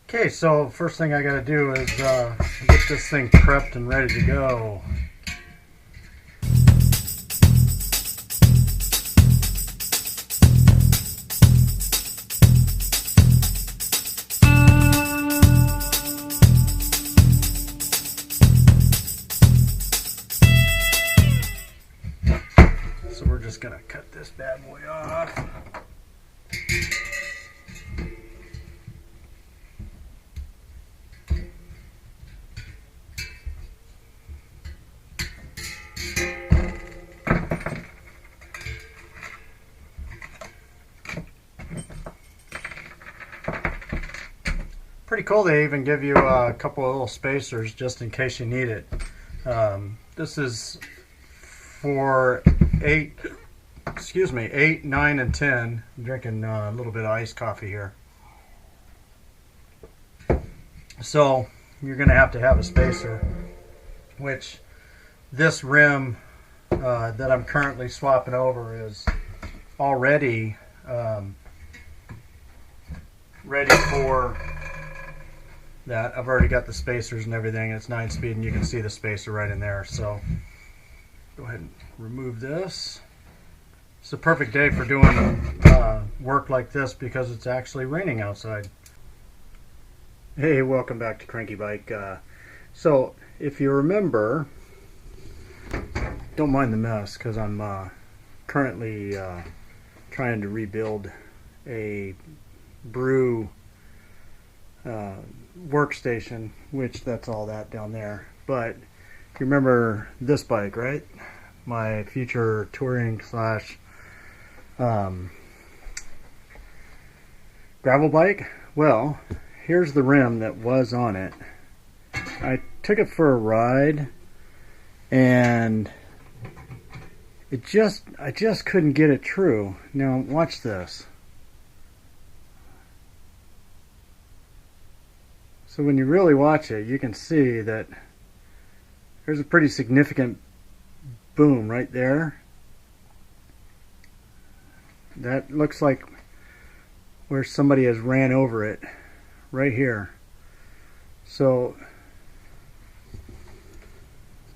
Okay, so first thing I gotta do is get this thing prepped and ready to go. So we're just gonna cut this bad boy off. Pretty cool, they even give you a couple of little spacers just in case you need it. This is for 8, 9, and 10. I'm drinking a little bit of iced coffee here. So you're going to have a spacer, which this rim that I'm currently swapping over is already ready for that. I've already got the spacers and everything, and it's 9-speed, and you can see the spacer right in there. So go ahead and remove this. It's a perfect day for doing work like this because it's actually raining outside. Hey, welcome back to Cranky Bike. So if you remember, don't mind the mess because I'm currently trying to rebuild a brew workstation, which that's all that down there. But you remember this bike, right? My future touring slash gravel bike. Well, here's the rim that was on it. I took it for a ride and I just couldn't get it true. Now watch this. So when you really watch it, you can see that there's a pretty significant boom right there. That looks like where somebody has ran over it right here. So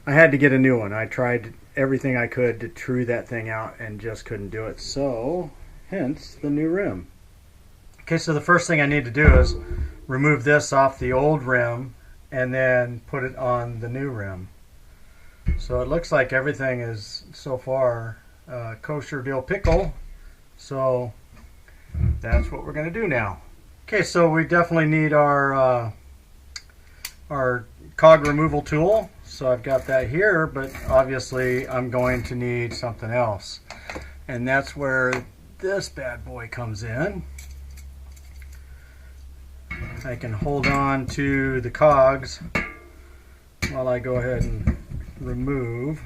I had to get a new one. I tried everything I could to true that thing out and just couldn't do it. So hence the new rim. Okay, so the first thing I need to do is remove this off the old rim and then put it on the new rim. So it looks like everything is so far kosher dill pickle. So that's what we're going to do now. Okay, so we definitely need our cog removal tool. So I've got that here, but obviously I'm going to need something else. And that's where this bad boy comes in. I can hold on to the cogs while I go ahead and remove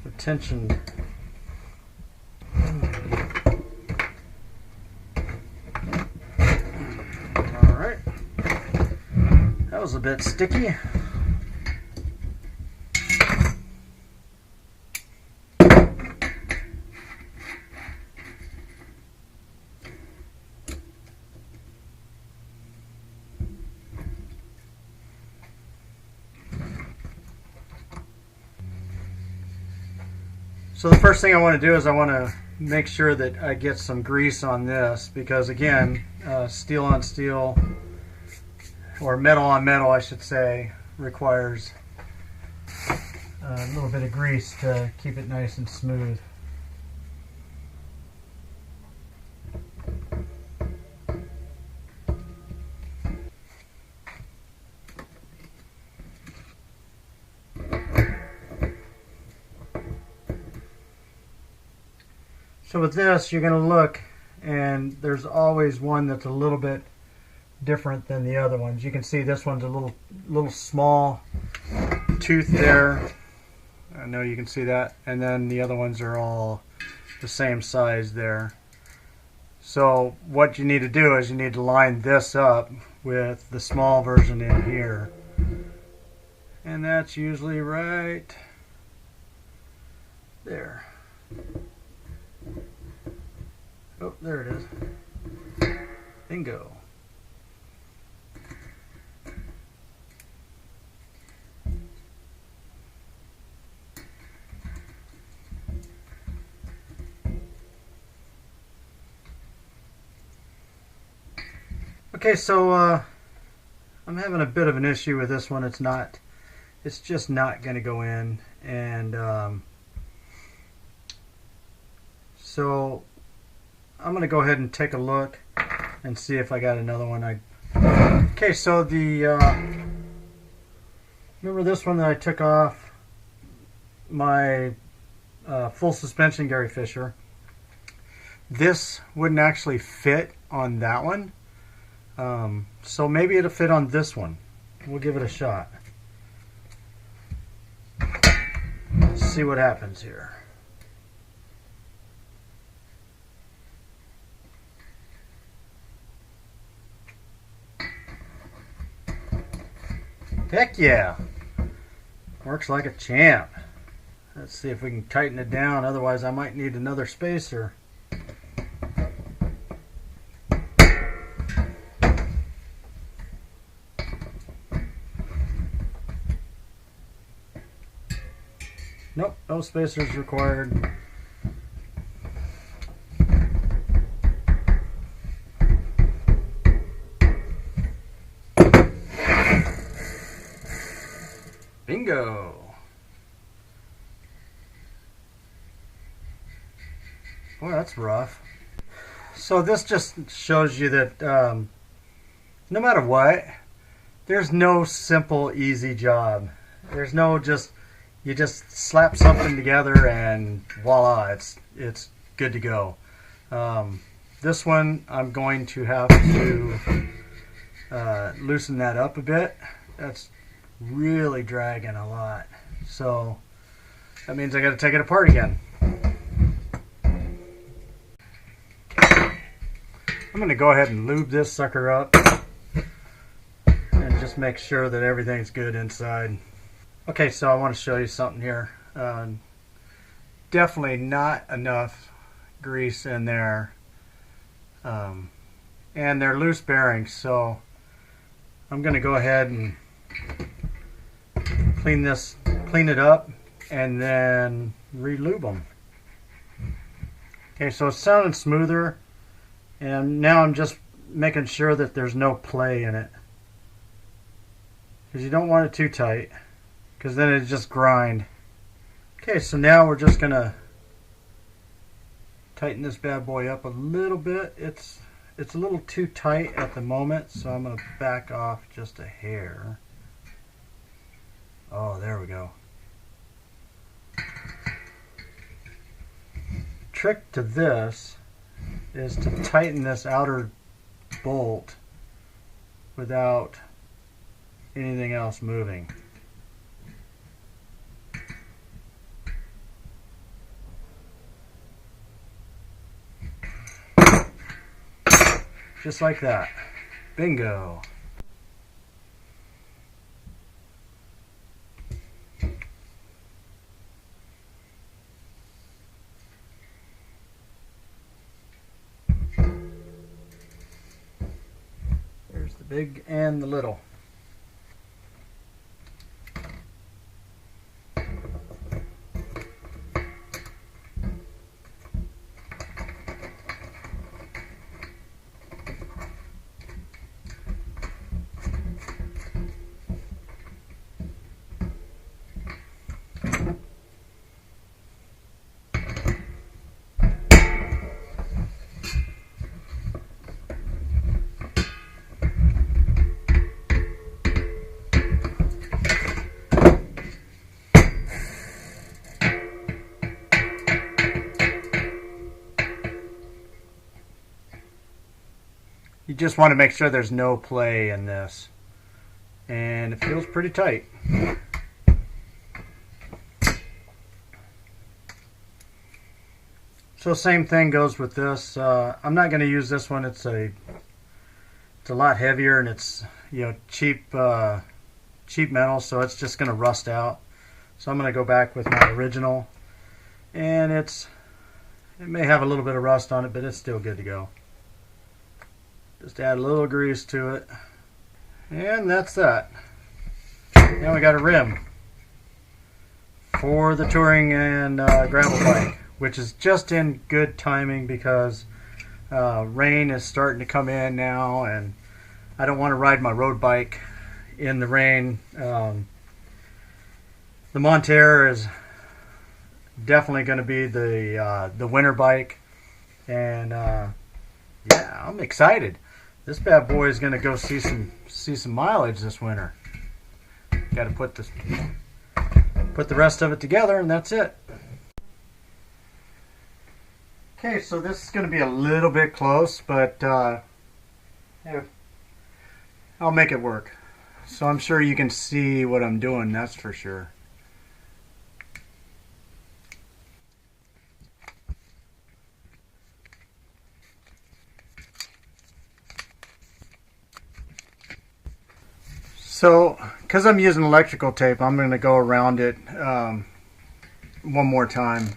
the tension. Alright, that was a bit sticky. So the first thing I want to do is I want to make sure that I get some grease on this because again, steel on steel, or metal on metal I should say, requires a little bit of grease to keep it nice and smooth. So with this, you're going to look, and there's always one that's a little bit different than the other ones. You can see this one's a little small tooth there. I know you can see that. And then the other ones are all the same size there. So what you need to do is you need to line this up with the small version in here. And that's usually right there. Oh, there it is. Bingo. Okay, so I'm having a bit of an issue with this one. It's just not going to go in, and so I'm going to go ahead and take a look and see if I got another one. Okay, so remember this one that I took off my full suspension Gary Fisher? This wouldn't actually fit on that one. So maybe it'll fit on this one. We'll give it a shot. Let's see what happens here. Heck yeah! Works like a champ. Let's see if we can tighten it down, otherwise I might need another spacer. Nope, no spacers required. Bingo! Boy, that's rough. So this just shows you that no matter what, there's no simple, easy job. There's no you just slap something together and voila, it's good to go. This one I'm going to have to loosen that up a bit. That's really dragging a lot, so that means I got to take it apart again. I'm going to go ahead and lube this sucker up and just make sure that everything's good inside. Okay, so I want to show you something here. Definitely not enough grease in there, and they're loose bearings, so I'm going to go ahead and clean it up and then re-lube them. Okay, so it's sounding smoother, and now I'm just making sure that there's no play in it, because you don't want it too tight, because then it just grind. Okay, so now we're just gonna tighten this bad boy up a little bit. It's a little too tight at the moment, so I'm gonna back off just a hair. Oh, there we go. Trick to this is to tighten this outer bolt without anything else moving. Just like that. Bingo. There's the big and the little. You just want to make sure there's no play in this, and it feels pretty tight. So same thing goes with this. I'm not going to use this one. It's a lot heavier, and it's cheap metal, so it's just going to rust out. So I'm going to go back with my original, and it's It may have a little bit of rust on it, but it's still good to go. Just add a little grease to it. And that's that. Now we got a rim for the touring and gravel bike, which is just in good timing because rain is starting to come in now, and I don't want to ride my road bike in the rain. The Monterre is definitely going to be the winter bike, and yeah, I'm excited. This bad boy is going to go see some mileage this winter. Got to put the rest of it together, and that's it. Okay, so this is going to be a little bit close, but yeah, I'll make it work. So I'm sure you can see what I'm doing, that's for sure. So, because I'm using electrical tape, I'm going to go around it one more time.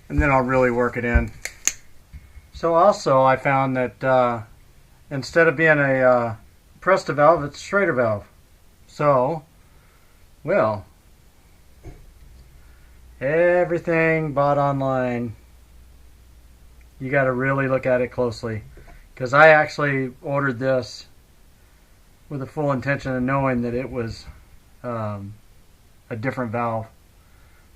And then I'll really work it in. So also I found that instead of being a Presta valve, it's a Schrader valve. So, well, everything bought online, you got to really look at it closely, because I actually ordered this with the full intention of knowing that it was a different valve.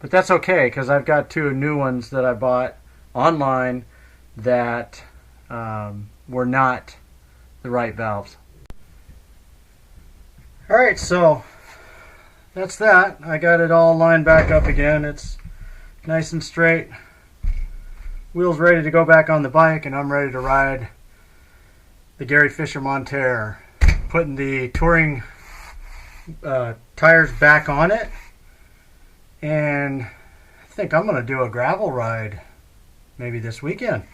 But that's okay, because I've got two new ones that I bought online that were not the right valves. Alright, so that's that. I got it all lined back up again. It's nice and straight. Wheels ready to go back on the bike, and I'm ready to ride the Gary Fisher Monterre. Putting the touring tires back on it, and I think I'm going to do a gravel ride maybe this weekend.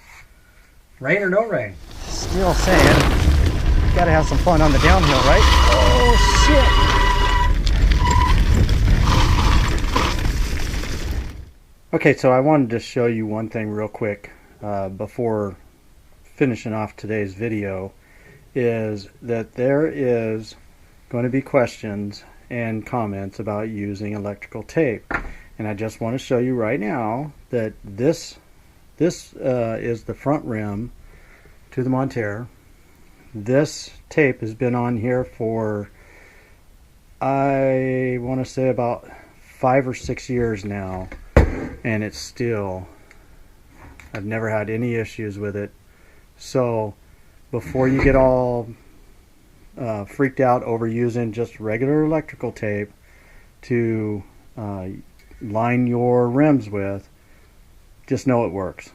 Rain or no rain. Still saying, you got to have some fun on the downhill, right? Oh shit! Okay, so I wanted to show you one thing real quick before finishing off today's video, is that there is going to be questions and comments about using electrical tape. And I just want to show you right now that this is the front rim to the Monterre. This tape has been on here for, I want to say, about 5 or 6 years now. And it's still, I've never had any issues with it. So before you get all freaked out over using just regular electrical tape to line your rims with, just know it works.